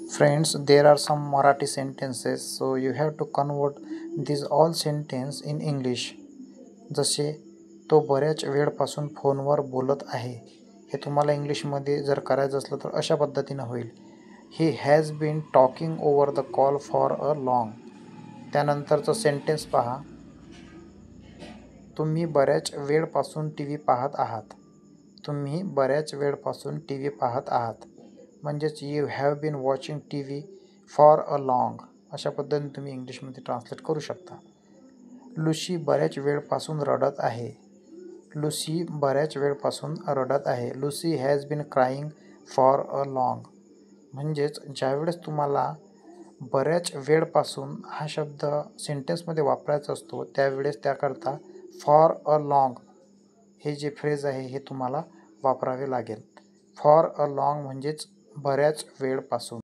Friends, there are some Marathi sentences, so you have to convert these all sentence in English. जसे तो बऱ्याच वेळपासून फोनवर बोलत आहे, हे तुम्हाला इंग्लिशमध्ये जर करायचं असलं तर अशा पद्धतीनं होईल. He has been talking over the call for a long. त्यानंतरचं सेंटेन्स पहा. तुम्ही बऱ्याच वेळपासून टी व्ही पाहत आहात. तुम्ही बऱ्याच वेळपासून टी व्ही पाहत आहात म्हणजेच you have been watching TV for a long. अशा पद्धतीने तुम्ही इंग्लिशमध्ये ट्रान्सलेट करू शकता. लुसी बऱ्याच वेळपासून रडत आहे. लुसी बऱ्याच वेळपासून रडत आहे. Lucy has been crying for a long. म्हणजेच ज्यावेळेस तुम्हाला बऱ्याच वेळपासून हा शब्द सेंटेन्समध्ये वापरायचा असतो त्यावेळेस त्याकरता फॉर अ लॉंग हे जे फ्रेज आहे हे तुम्हाला वापरावे लागेल. फॉर अ लॉंग म्हणजेच बऱ्याच वेळपासून.